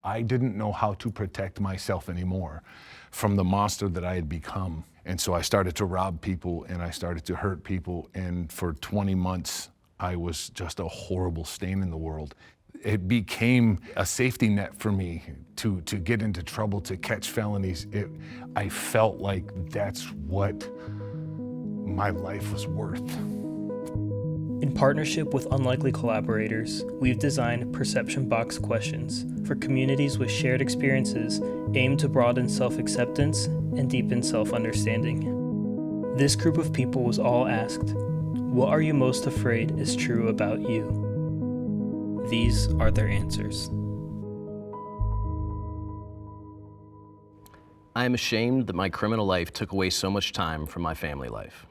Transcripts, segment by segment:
I didn't know how to protect myself anymore from the monster that I had become. And so I started to rob people and I started to hurt people. And for 20 months, I was just a horrible stain in the world. It became a safety net for me to get into trouble, to catch felonies. I felt like that's what my life was worth. In partnership with Unlikely Collaborators, we've designed perception box questions for communities with shared experiences aimed to broaden self-acceptance and deepen self-understanding. This group of people was all asked, "What are you most afraid is true about you?" These are their answers. I am ashamed that my criminal life took away so much time from my family life.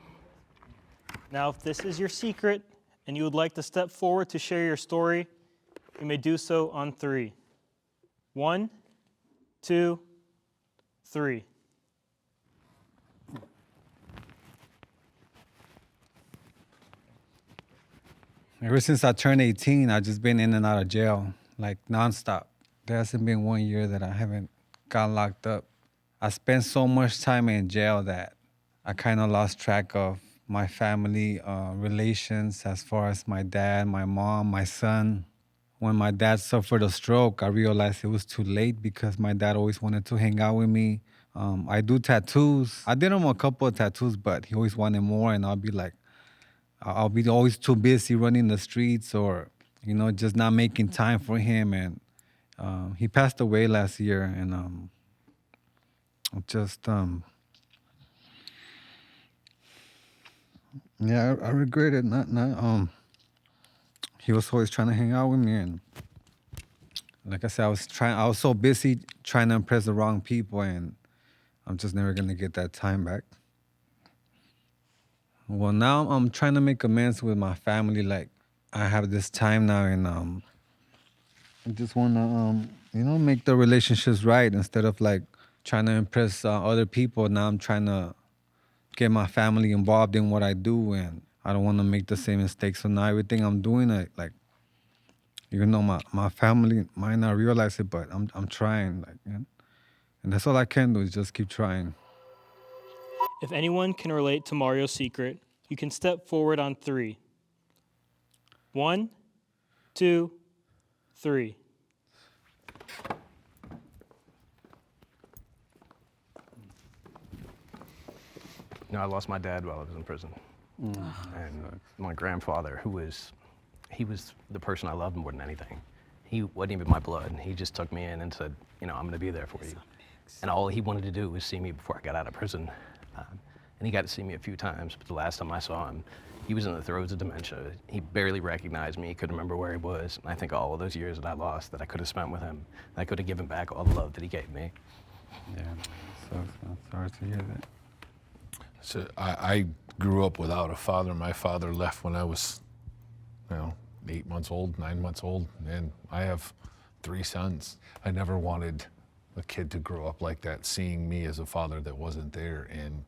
Now, if this is your secret and you would like to step forward to share your story, you may do so on 3. 1, 2, 3. Ever since I turned 18, I've just been in and out of jail, like nonstop. There hasn't been 1 year that I haven't got locked up. I spent so much time in jail that I kind of lost track of my family relations as far as my dad, my mom, my son. When my dad suffered a stroke, I realized it was too late because my dad always wanted to hang out with me. I do tattoos. I did him a couple of tattoos, but he always wanted more, and I'll be always too busy running the streets or, just not making time for him. And he passed away last year, and yeah, I regret it. He was always trying to hang out with me, and like I said, I was so busy trying to impress the wrong people, and I'm just never gonna get that time back. Well, now I'm trying to make amends with my family. Like, I have this time now, and I just wanna, make the relationships right instead of like trying to impress other people. Now I'm trying to get my family involved in what I do, and I don't want to make the same mistakes. So now everything I'm doing, even though my family might not realize it, but I'm trying, and that's all I can do is just keep trying. If anyone can relate to Mario's secret, you can step forward on 3. 1, 2, 3. I lost my dad while I was in prison. And my grandfather, he was the person I loved more than anything. He wasn't even my blood. He just took me in and said, I'm gonna be there for you. And all he wanted to do was see me before I got out of prison. And he got to see me a few times, but the last time I saw him, he was in the throes of dementia. He barely recognized me, he couldn't remember where he was. And I think all of those years that I lost that I could have spent with him, I could have given back all the love that he gave me. Yeah, so sorry to hear that. So I grew up without a father. My father left when I was, 8 months old, 9 months old, and I have 3 sons. I never wanted a kid to grow up like that, seeing me as a father that wasn't there, and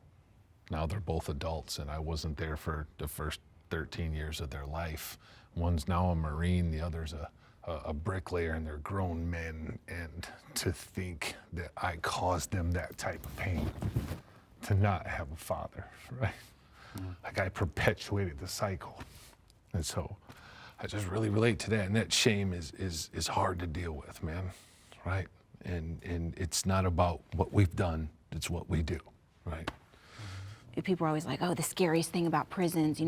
now they're both adults, and I wasn't there for the first 13 years of their life. One's now a Marine, the other's a bricklayer, and they're grown men, and to think that I caused them that type of pain, to not have a father, right? Like, I perpetuated the cycle. And so I just really relate to that. And that shame is hard to deal with, man, right? And it's not about what we've done, it's what we do, right? People are always like, oh, the scariest thing about prisons,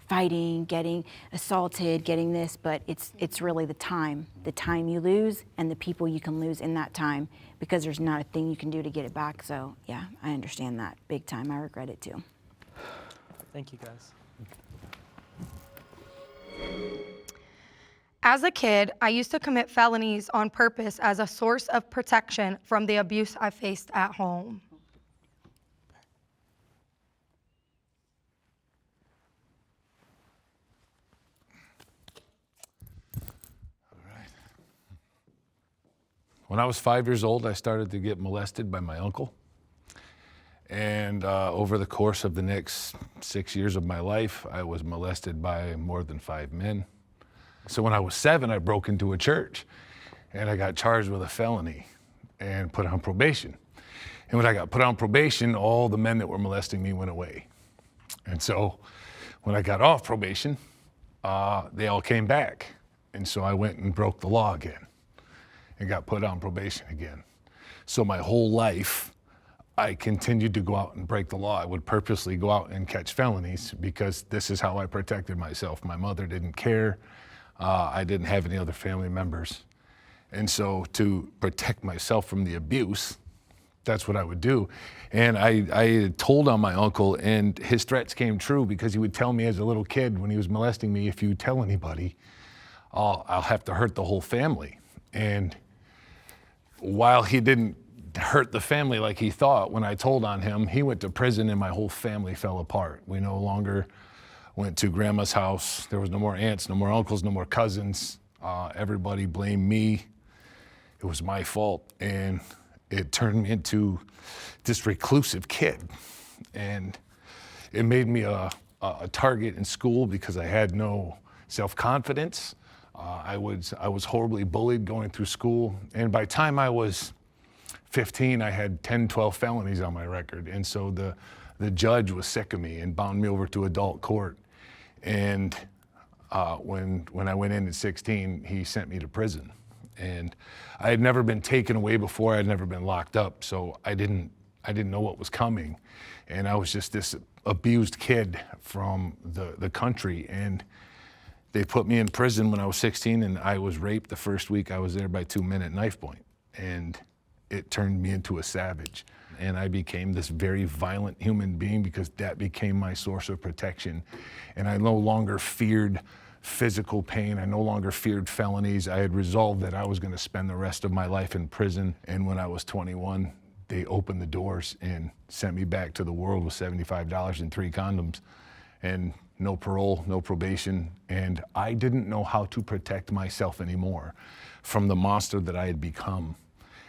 fighting, getting assaulted, getting this, but it's really the time you lose and the people you can lose in that time, because there's not a thing you can do to get it back. So yeah, I understand that big time. I regret it too. Thank you, guys. As a kid, I used to commit felonies on purpose as a source of protection from the abuse I faced at home. When I was 5 years old, I started to get molested by my uncle. And over the course of the next 6 years of my life, I was molested by more than 5 men. So when I was 7, I broke into a church. and I got charged with a felony and put on probation. And when I got put on probation, all the men that were molesting me went away. And so when I got off probation, they all came back. And so I went and broke the law again and got put on probation again. So my whole life, I continued to go out and break the law. I would purposely go out and catch felonies because this is how I protected myself. My mother didn't care. I didn't have any other family members. And so to protect myself from the abuse, that's what I would do. And I told on my uncle, and his threats came true because he would tell me as a little kid when he was molesting me, if you tell anybody, I'll have to hurt the whole family. And while he didn't hurt the family like he thought, when I told on him, he went to prison and my whole family fell apart. We no longer went to grandma's house. There was no more aunts, no more uncles, no more cousins. Everybody blamed me. It was my fault. And it turned me into this reclusive kid. And it made me a target in school because I had no self-confidence. I was horribly bullied going through school. And by the time I was 15, I had 10, 12 felonies on my record. And so the judge was sick of me and bound me over to adult court. And when I went in at 16, he sent me to prison. And I had never been taken away before. I had never been locked up. So I didn't know what was coming. And I was just this abused kid from the country. And they put me in prison when I was 16, and I was raped the first week I was there by 2 men at knife point. And it turned me into a savage. And I became this very violent human being because that became my source of protection. And I no longer feared physical pain. I no longer feared felonies. I had resolved that I was going to spend the rest of my life in prison. And when I was 21, they opened the doors and sent me back to the world with $75 and 3 condoms. And no parole, no probation, and I didn't know how to protect myself anymore from the monster that I had become.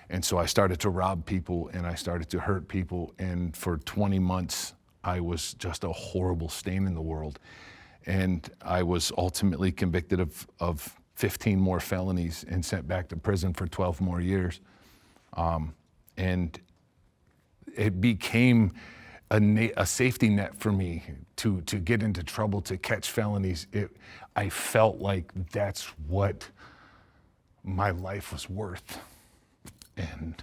And so I started to rob people and I started to hurt people, and for 20 months, I was just a horrible stain in the world. And I was ultimately convicted of 15 more felonies and sent back to prison for 12 more years. And it became a safety net for me to get into trouble, to catch felonies. I felt like that's what my life was worth. And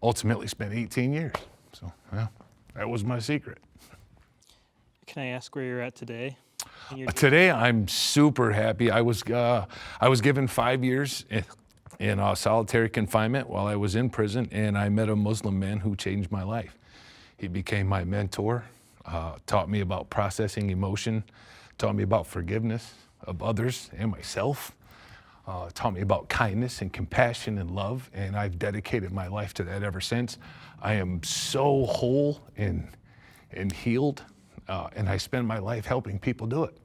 ultimately spent 18 years. So, yeah, that was my secret. Can I ask where you're at today? Today, I'm super happy. I was given 5 years in solitary confinement while I was in prison, and I met a Muslim man who changed my life. He became my mentor, taught me about processing emotion, taught me about forgiveness of others and myself, taught me about kindness and compassion and love, and I've dedicated my life to that ever since. I am so whole and healed, and I spend my life helping people do it.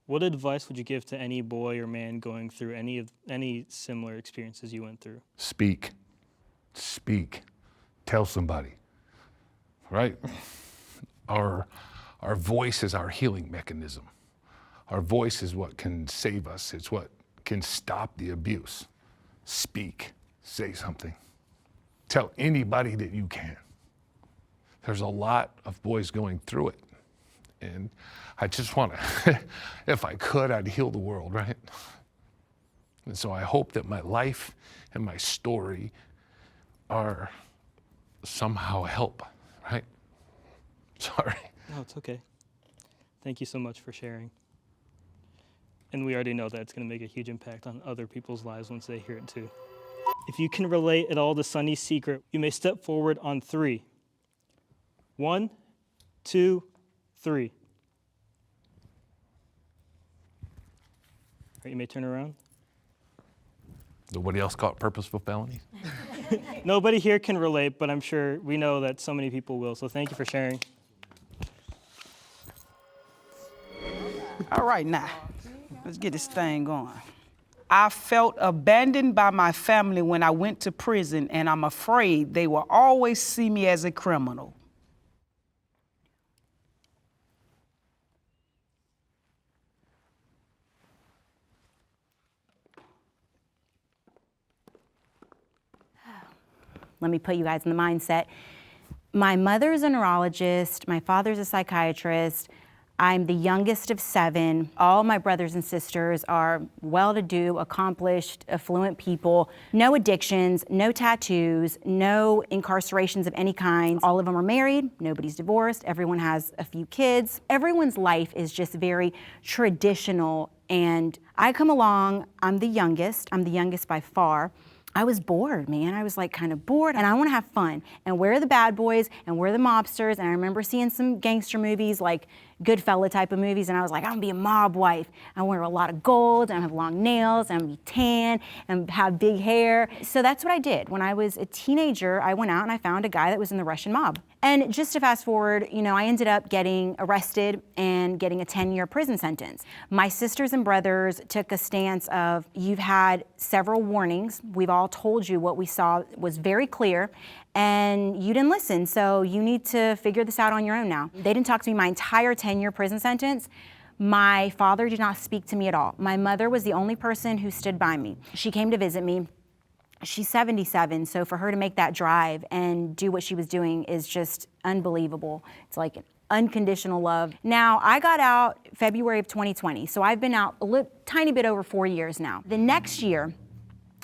What advice would you give to any boy or man going through any similar experiences you went through? Speak. Tell somebody. Right? Our voice is our healing mechanism. Our voice is what can save us. It's what can stop the abuse. Speak. Say something. Tell anybody that you can. There's a lot of boys going through it. And I just want to, if I could, I'd heal the world, right? And so I hope that my life and my story are somehow help. Right? Sorry. No, it's okay. Thank you so much for sharing. And we already know that it's going to make a huge impact on other people's lives once they hear it too. If you can relate at all to Sonny's secret, you may step forward on 3. 1, 2, 3. All right, you may turn around. Nobody else caught purposeful felonies? Nobody here can relate, but I'm sure we know that so many people will. So thank you for sharing. All right, now, let's get this thing going. I felt abandoned by my family when I went to prison, and I'm afraid they will always see me as a criminal. let me put you guys in the mindset. My mother's a neurologist, my father's a psychiatrist. I'm the youngest of 7. All my brothers and sisters are well-to-do, accomplished, affluent people. No addictions, no tattoos, no incarcerations of any kind. All of them are married, nobody's divorced, everyone has a few kids. Everyone's life is just very traditional, and I come along, I'm the youngest by far. I was bored, man. I was like kind of bored, and I want to have fun. And where are the bad boys and where are the mobsters? And I remember seeing some gangster movies, like Goodfella type of movies, and I was like, I'm gonna be a mob wife. I wear a lot of gold, and I have long nails, and I'm gonna be tan, and have big hair. So that's what I did. When I was a teenager, I went out and I found a guy that was in the Russian mob. And just to fast forward, you know, I ended up getting arrested and getting a 10-year prison sentence. My sisters and brothers took a stance of, you've had several warnings. We've all told you what we saw was very clear, and you didn't listen, so you need to figure this out on your own now. They didn't talk to me my entire 10-year prison sentence. My father did not speak to me at all. My mother was the only person who stood by me. She came to visit me. She's 77, so for her to make that drive and do what she was doing is just unbelievable. It's like an unconditional love. Now, I got out February of 2020, so I've been out a tiny bit over 4 years now. The next year,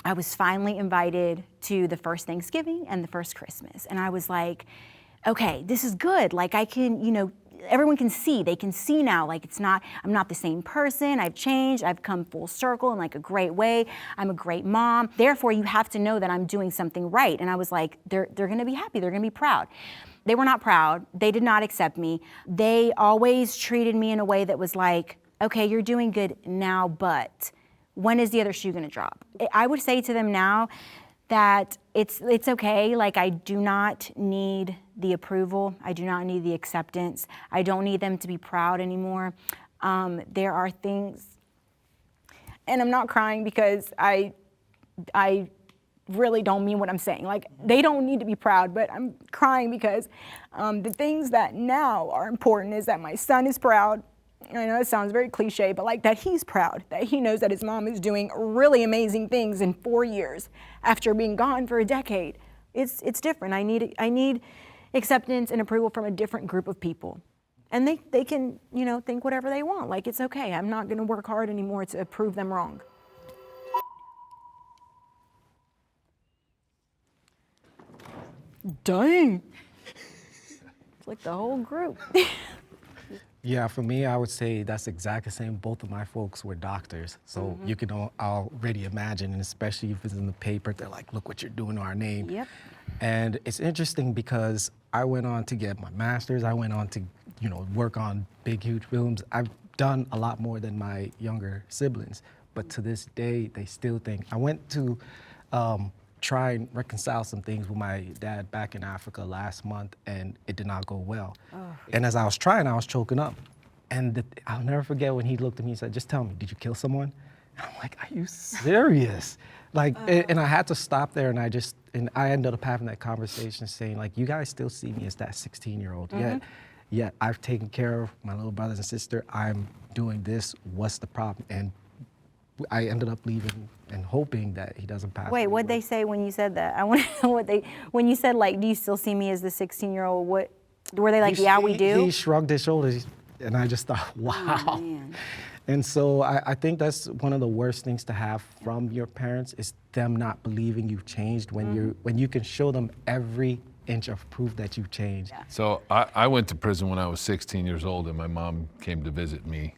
I was finally invited to the first Thanksgiving and the first Christmas, and I was like, okay, this is good. Like, I can, you know, everyone can see, they can see now, like I'm not the same person, I've changed, I've come full circle in like a great way, I'm a great mom, therefore you have to know that I'm doing something right. And I was like, they're gonna be happy, they're gonna be proud. They were not proud, they did not accept me. They always treated me in a way that was like, okay, you're doing good now, but when is the other shoe gonna drop? I would say to them now that it's okay, like I do not need the approval, I do not need the acceptance, I don't need them to be proud anymore. There are things, and I'm not crying because I really don't mean what I'm saying. Like, they don't need to be proud, but I'm crying because the things that now are important is that my son is proud. I know it sounds very cliche, but like that he's proud, that he knows that his mom is doing really amazing things in 4 years after being gone for a decade. It's different. I need acceptance and approval from a different group of people. And they can, you know, think whatever they want. Like, it's okay. I'm not gonna work hard anymore to prove them wrong. Dang. It's like the whole group. Yeah, for me, I would say that's exactly the same. Both of my folks were doctors, so you can already imagine, and especially if it's in the paper, they're like, look what you're doing to our name. Yep. And it's interesting because I went on to get my master's. I went on to, you know, work on big, huge films. I've done a lot more than my younger siblings, but to this day, they still think. I went to try and reconcile some things with my dad back in Africa last month, and it did not go well. Oh. And as I was trying, I was choking up. And I'll never forget when he looked at me and said, just tell me, did you kill someone? And I'm like, are you serious? Like, and I had to stop there, and I ended up having that conversation saying, like, you guys still see me as that 16-year-old, yet I've taken care of my little brothers and sister, I'm doing this, what's the problem? And I ended up leaving and hoping that he doesn't pass. Wait, what'd they say when you said that? I want to know when you said, like, do you still see me as the 16-year-old? What were they like? Yeah, we do. He shrugged his shoulders, and I just thought, wow. Oh, man. And so I think that's one of the worst things to have from your parents is them not believing you've changed when you can show them every inch of proof that you've changed. Yeah. So I went to prison when I was 16 years old, and my mom came to visit me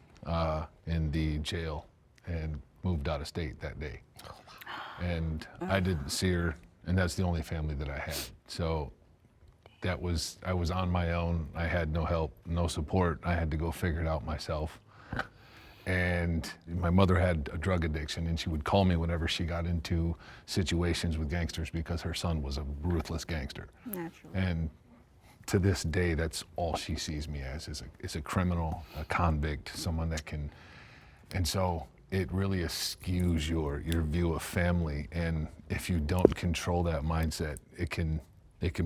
in the jail and moved out of state that day. And I didn't see her, and that's the only family that I had. So I was on my own. I had no help, no support. I had to go figure it out myself. And my mother had a drug addiction, and she would call me whenever she got into situations with gangsters because her son was a ruthless gangster. Naturally. And to this day, that's all she sees me as, is a criminal, a convict, someone that can, and so it really skews your view of family. And if you don't control that mindset, it can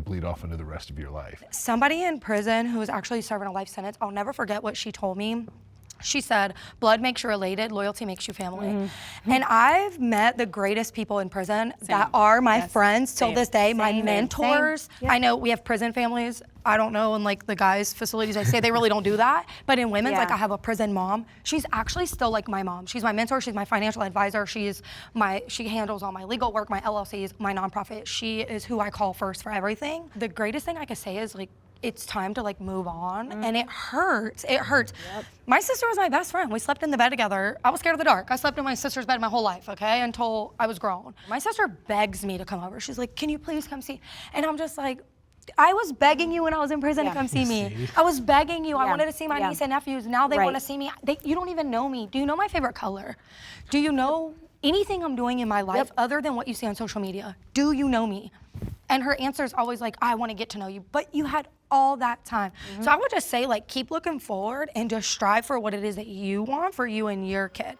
bleed off into the rest of your life. Somebody in prison who was actually serving a life sentence, I'll never forget what she told me. She said, blood makes you related, loyalty makes you family. And I've met the greatest people in prison that are my friends till this day, my mentors. I know we have prison families. I don't know, in like the guys' facilities, I say they really don't do that. But in women's, like I have a prison mom. She's actually still like my mom. She's my mentor, she's my financial advisor. She handles all my legal work, my LLCs, my nonprofit. She is who I call first for everything. The greatest thing I could say is like, it's time to like move on, and it hurts. It hurts. My sister was my best friend. We slept in the bed together. I was scared of the dark. I slept in my sister's bed my whole life, okay, until I was grown. My sister begs me to come over. She's like, can you please come see? And I'm just like, I was begging you when I was in prison to come see me. I was begging you. I wanted to see my niece and nephews. Now they want to see me. You don't even know me. Do you know my favorite color? Do you know anything I'm doing in my life other than what you see on social media? Do you know me? And her answer is always like, I want to get to know you. But you had all that time. So I would just say, like, keep looking forward and just strive for what it is that you want for you and your kid.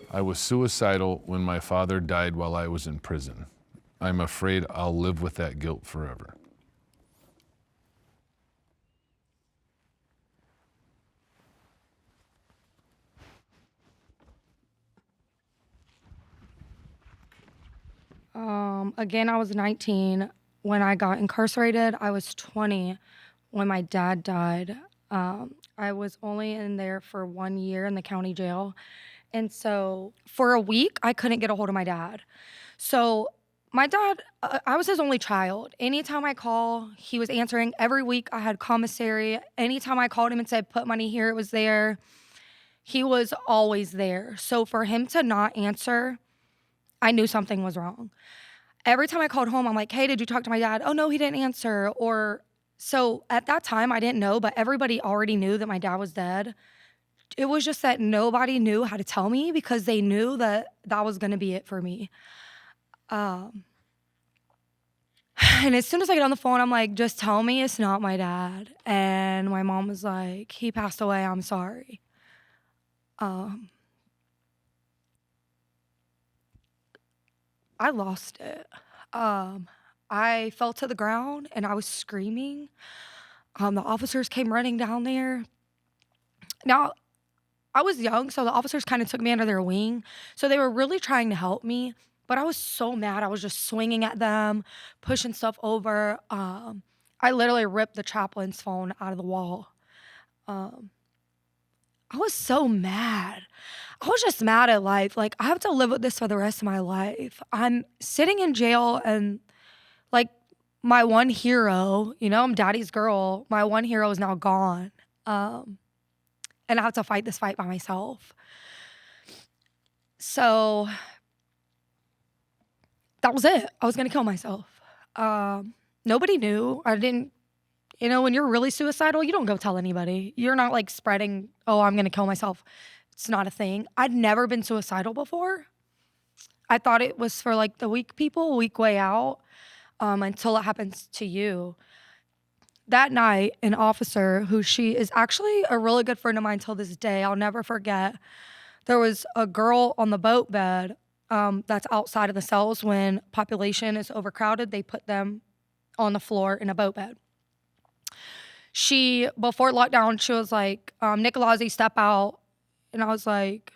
I was suicidal when my father died while I was in prison. I'm afraid I'll live with that guilt forever. Again, I was 19 when I got incarcerated. I was 20 when my dad died. I was only in there for 1 year in the county jail. And so for a week, I couldn't get a hold of my dad. So my dad, I was his only child. Anytime I call, he was answering. Every week I had commissary. Anytime I called him and said, put money here, it was there. He was always there. So for him to not answer, I knew something was wrong. Every time I called home, I'm like, hey, did you talk to my dad? Oh, no, he didn't answer. So at that time, I didn't know, but everybody already knew that my dad was dead. It was just that nobody knew how to tell me because they knew that that was going to be it for me. And as soon as I get on the phone, I'm like, just tell me it's not my dad. And my mom was like, he passed away, I'm sorry. I lost it. I fell to the ground and I was screaming. The officers came running down there. Now, I was young, so the officers kind of took me under their wing. So they were really trying to help me, but I was so mad. I was just swinging at them, pushing stuff over. I literally ripped the chaplain's phone out of the wall. I was so mad. I was just mad at life. Like, I have to live with this for the rest of my life. I'm sitting in jail and, like, my one hero, you know, I'm daddy's girl. My one hero is now gone. And I have to fight this fight by myself. So that was it. I was going to kill myself. Nobody knew. I didn't, you know, when you're really suicidal, you don't go tell anybody. You're not like spreading, oh, I'm going to kill myself. It's not a thing. I'd never been suicidal before. I thought it was for like the weak people, weak way out, until it happens to you. That night, an officer, who she is actually a really good friend of mine till this day, I'll never forget, there was a girl on the boat bed that's outside of the cells. When population is overcrowded, they put them on the floor in a boat bed. She, before lockdown, she was like, Nicolazzi, step out. And I was like,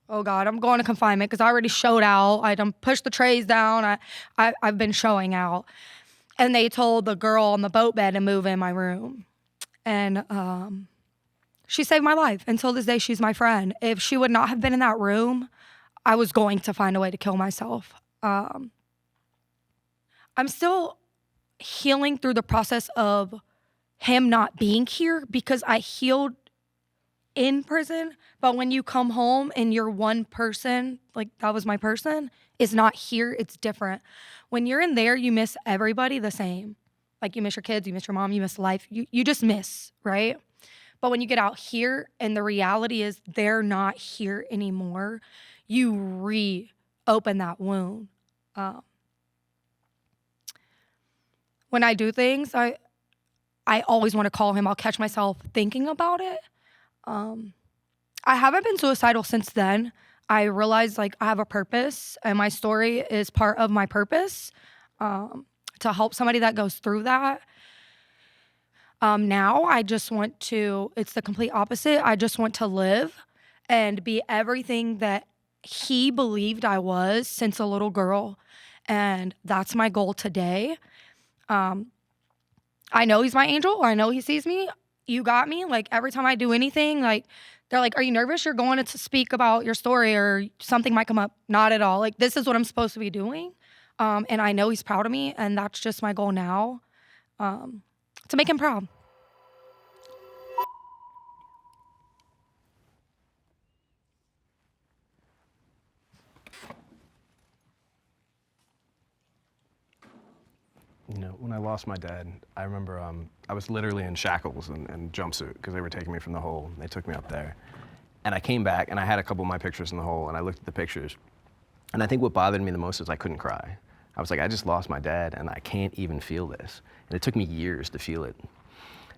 oh God, I'm going to confinement because I already showed out. I done pushed the trays down. I've been showing out. And they told the girl on the boat bed to move in my room. And she saved my life. Until this day, she's my friend. If she would not have been in that room, I was going to find a way to kill myself. I'm still healing through the process of him not being here because I healed in prison. But when you come home and you're one person, like that was my person, is not here, it's different. When you're in there, you miss everybody the same. Like you miss your kids, you miss your mom, you miss life. You just miss, right? But when you get out here and the reality is they're not here anymore, you reopen that wound. When I do things, I always want to call him. I'll catch myself thinking about it. I haven't been suicidal since then. I realized like I have a purpose and my story is part of my purpose, to help somebody that goes through that. Now I just want to, it's the complete opposite. I just want to live and be everything that he believed I was since a little girl. And that's my goal today. I know he's my angel, or I know he sees me. You got me. Like, every time I do anything, like, they're like, are you nervous? You're going to speak about your story or something might come up. Not at all. Like, this is what I'm supposed to be doing. And I know he's proud of me, and that's just my goal now, to make him proud. You know, when I lost my dad, I remember I was literally in shackles and jumpsuit because they were taking me from the hole. They took me up there. And I came back, and I had a couple of my pictures in the hole, and I looked at the pictures. And I think what bothered me the most is I couldn't cry. I was like, I just lost my dad, and I can't even feel this. And it took me years to feel it.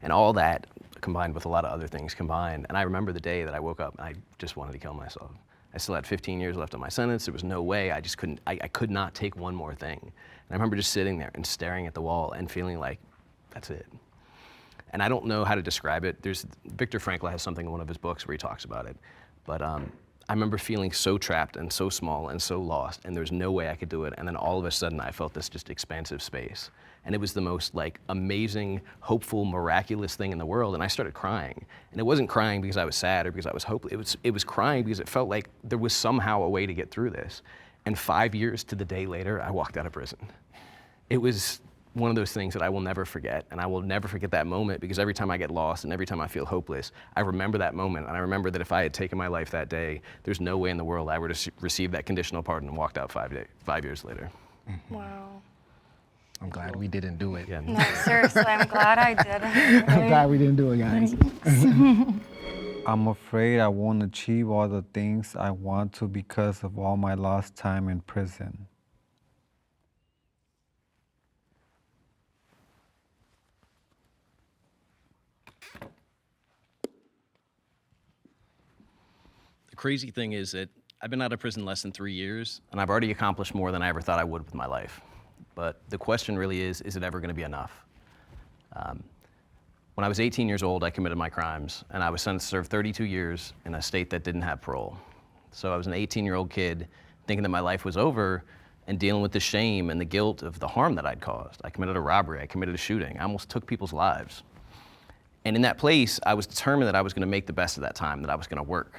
And all that, combined with a lot of other things combined. And I remember the day that I woke up, and I just wanted to kill myself. I still had 15 years left on my sentence. There was no way. I just couldn't, I could not take one more thing. And I remember just sitting there and staring at the wall and feeling like, that's it. And I don't know how to describe it. Viktor Frankl has something in one of his books where he talks about it. But I remember feeling so trapped and so small and so lost, and there was no way I could do it. And then all of a sudden, I felt this just expansive space. And it was the most like amazing, hopeful, miraculous thing in the world. And I started crying. And it wasn't crying because I was sad or because I was hopeless. It was crying because it felt like there was somehow a way to get through this. And 5 years to the day later, I walked out of prison. It was one of those things that I will never forget. And I will never forget that moment, because every time I get lost and every time I feel hopeless, I remember that moment. And I remember that if I had taken my life that day, there's no way in the world I would have received that conditional pardon and walked out 5 years later. Mm-hmm. Wow. I'm glad we didn't do it. Yeah. No, seriously, I'm glad I didn't. I'm glad we didn't do it, guys. I'm afraid I won't achieve all the things I want to because of all my lost time in prison. The crazy thing is that I've been out of prison less than 3 years, and I've already accomplished more than I ever thought I would with my life. But the question really is it ever going to be enough? When I was 18 years old, I committed my crimes, and I was sentenced to serve 32 years in a state that didn't have parole. So I was an 18-year-old kid thinking that my life was over and dealing with the shame and the guilt of the harm that I'd caused. I committed a robbery, I committed a shooting, I almost took people's lives. And in that place, I was determined that I was going to make the best of that time, that I was going to work.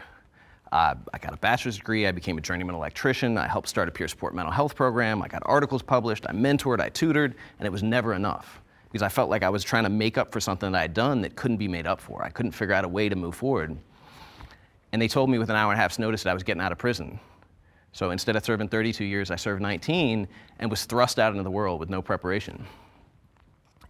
I got a bachelor's degree, I became a journeyman electrician, I helped start a peer support mental health program, I got articles published, I mentored, I tutored, and it was never enough. Because I felt like I was trying to make up for something that I'd done that couldn't be made up for. I couldn't figure out a way to move forward. And they told me with an hour and a half's notice that I was getting out of prison. So instead of serving 32 years, I served 19 and was thrust out into the world with no preparation.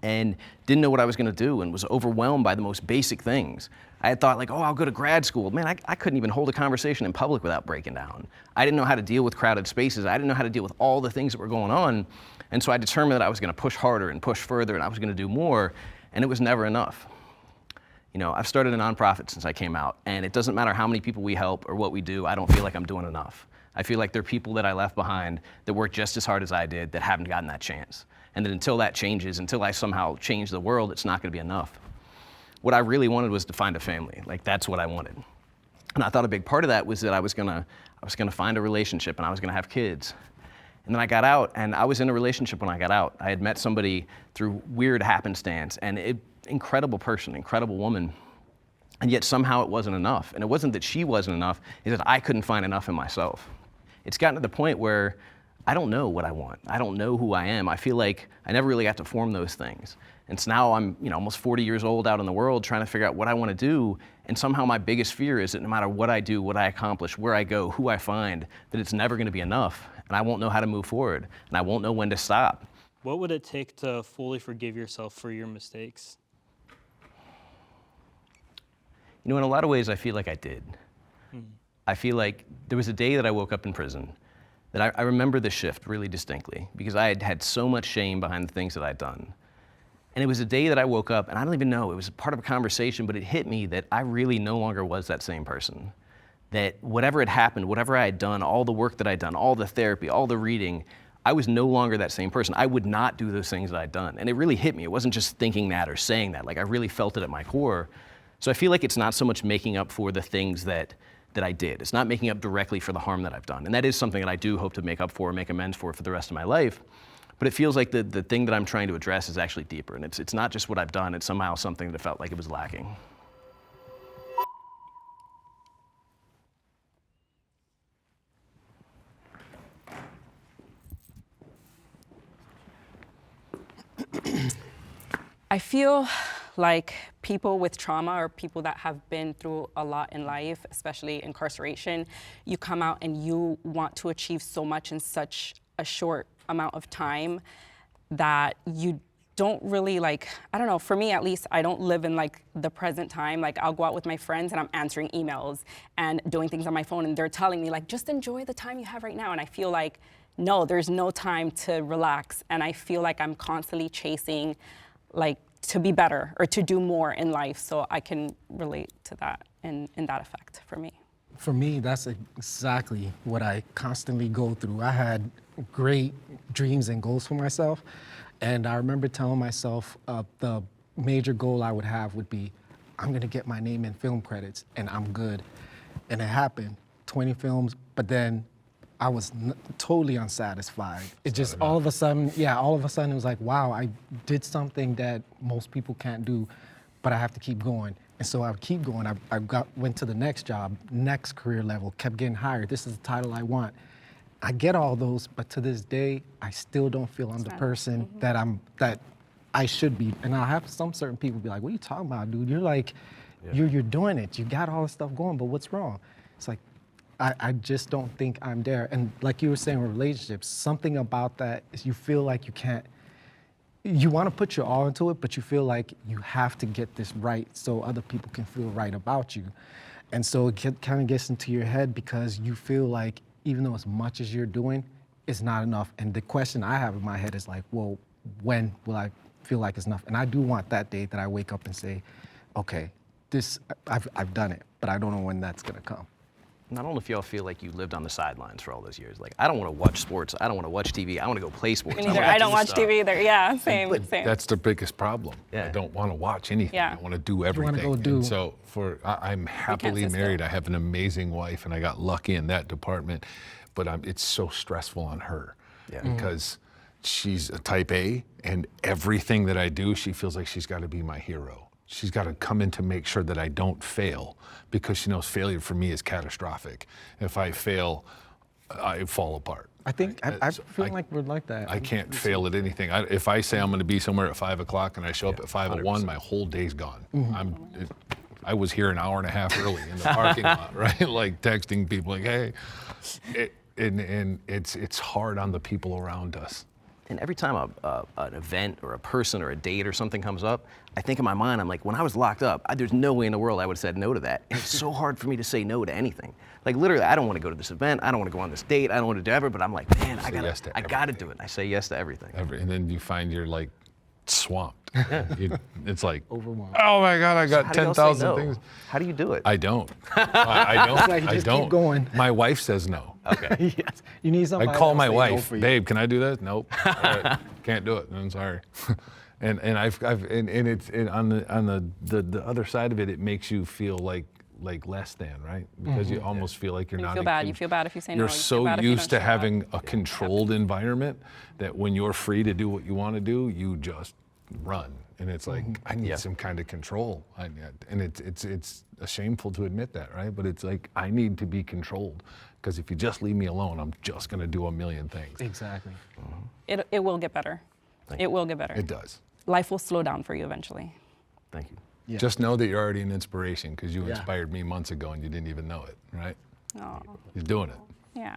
And didn't know what I was gonna do and was overwhelmed by the most basic things. I had thought like, oh, I'll go to grad school. Man, I couldn't even hold a conversation in public without breaking down. I didn't know how to deal with crowded spaces. I didn't know how to deal with all the things that were going on. And so I determined that I was gonna push harder and push further and I was gonna do more, and it was never enough. You know, I've started a nonprofit since I came out, and it doesn't matter how many people we help or what we do, I don't feel like I'm doing enough. I feel like there are people that I left behind that worked just as hard as I did that haven't gotten that chance. And that until that changes, until I somehow change the world, it's not gonna be enough. What I really wanted was to find a family. Like, that's what I wanted. And I thought a big part of that was that I was gonna find a relationship and I was gonna have kids. And then I got out, and I was in a relationship when I got out. I had met somebody through weird happenstance, and incredible person, incredible woman. And yet somehow it wasn't enough. And it wasn't that she wasn't enough, it's that I couldn't find enough in myself. It's gotten to the point where I don't know what I want. I don't know who I am. I feel like I never really got to form those things. And so now I'm, almost 40 years old out in the world trying to figure out what I want to do. And somehow my biggest fear is that no matter what I do, what I accomplish, where I go, who I find, that it's never going to be enough. And I won't know how to move forward. And I won't know when to stop. What would it take to fully forgive yourself for your mistakes? In a lot of ways, I feel like I did. I feel like there was a day that I woke up in prison that I remember the shift really distinctly because I had had so much shame behind the things that I'd done. And it was a day that I woke up, and I don't even know, it was a part of a conversation, but it hit me that I really no longer was that same person. That whatever had happened, whatever I had done, all the work that I'd done, all the therapy, all the reading, I was no longer that same person. I would not do those things that I'd done. And it really hit me. It wasn't just thinking that or saying that. Like, I really felt it at my core. So I feel like it's not so much making up for the things that I did. It's not making up directly for the harm that I've done. And that is something that I do hope to make up for, make amends for the rest of my life. But it feels like the thing that I'm trying to address is actually deeper. And it's not just what I've done, it's somehow something that felt like it was lacking. I feel like people with trauma or people that have been through a lot in life, especially incarceration, you come out and you want to achieve so much in such a short amount of time that you don't really like, I don't know, for me at least, I don't live in like the present time. Like I'll go out with my friends and I'm answering emails and doing things on my phone and they're telling me like, just enjoy the time you have right now. And I feel like, no, there's no time to relax. And I feel like I'm constantly chasing like to be better or to do more in life. So I can relate to that and that effect for me. For me, that's exactly what I constantly go through. I had great dreams and goals for myself. And I remember telling myself the major goal I would have would be, I'm gonna get my name in film credits and I'm good. And it happened, 20 films, but then I was totally unsatisfied. It just all of a sudden it was like, wow, I did something that most people can't do, but I have to keep going. And so I would keep going. I went to the next job, next career level, kept getting hired. This is the title I want. I get all those, but to this day, I still don't feel I'm the person that I should be. And I have some certain people be like, what are you talking about, dude? You're like, you're doing it. You got all this stuff going, but what's wrong? It's like, I just don't think I'm there. And like you were saying with relationships, something about that is you feel like you can't, you want to put your all into it, but you feel like you have to get this right so other people can feel right about you. And so it kind of gets into your head because you feel like even though as much as you're doing, it's not enough. And the question I have in my head is like, well, when will I feel like it's enough? And I do want that day that I wake up and say, okay, I've done it, but I don't know when that's gonna come. I don't know if y'all feel like you lived on the sidelines for all those years. Like, I don't want to watch sports. I don't want to watch TV. I want to go play sports. Me neither. I don't watch TV either. Yeah, same. That's the biggest problem. Yeah. I don't want to watch anything. Yeah. I want to do everything. You wanna go do. And so I'm happily married. I have an amazing wife, and I got lucky in that department. But it's so stressful on her because she's a type A, and everything that I do, she feels like she's got to be my hero. She's got to come in to make sure that I don't fail because she knows failure for me is catastrophic. If I fail, I fall apart. I think, I feel like we're like that. I can't fail at anything. If I say I'm going to be somewhere at 5 o'clock and I show up at 5:01, my whole day's gone. I was here an hour and a half early in the parking lot, right? Like texting people like, hey. And it's hard on the people around us. And every time an event or a person or a date or something comes up, I think in my mind, I'm like, when I was locked up, there's no way in the world I would have said no to that. And it's so hard for me to say no to anything. Like literally, I don't want to go to this event. I don't want to go on this date. I don't want to do ever, but I'm like, man, I gotta do it. I say yes to everything. And then you find you're like swamped. It's like, Overwhelmed. oh my God, I got 10,000 things. How do you do it? I don't. I don't. Like you I just don't. keep going. My wife says no. Okay. Yes. You need somebody I call that'll my say no wife, for you. babe, can I do that? Nope. All right. Can't do it. I'm sorry. And it's on the other side of it, it makes you feel like less than, right? Because you almost feel like you're not. You feel bad. You feel bad if you say no. You're You feel so bad if you used don't to show up. having a controlled environment that when you're free to do what you want to do, you just run. And it's like, I need some kind of control. And it's shameful to admit that, right? But it's like, I need to be controlled. Because if you just leave me alone, I'm just going to do a million things. Exactly. It will get better. It will get better. It does. Life will slow down for you eventually. Thank you. Yeah. Just know that you're already an inspiration because you inspired me months ago and you didn't even know it, right? Oh, You're doing it. yeah.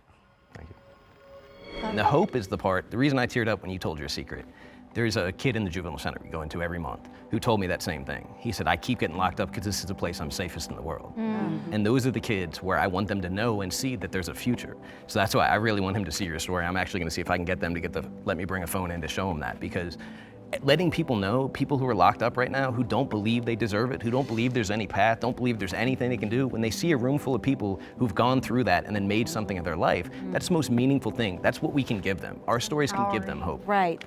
Thank you. And the hope is the part, the reason I teared up when you told your secret. There's a kid in the juvenile center we go into every month who told me that same thing. He said, I keep getting locked up because this is the place I'm safest in the world. And those are the kids where I want them to know and see that there's a future. So that's why I really want him to see your story. I'm actually gonna see if I can get them to let me bring a phone in to show him that, because letting people know, people who are locked up right now, who don't believe they deserve it, who don't believe there's any path, don't believe there's anything they can do, when they see a room full of people who've gone through that and then made something of their life, that's the most meaningful thing. That's what we can give them. Our stories can give them hope. Right.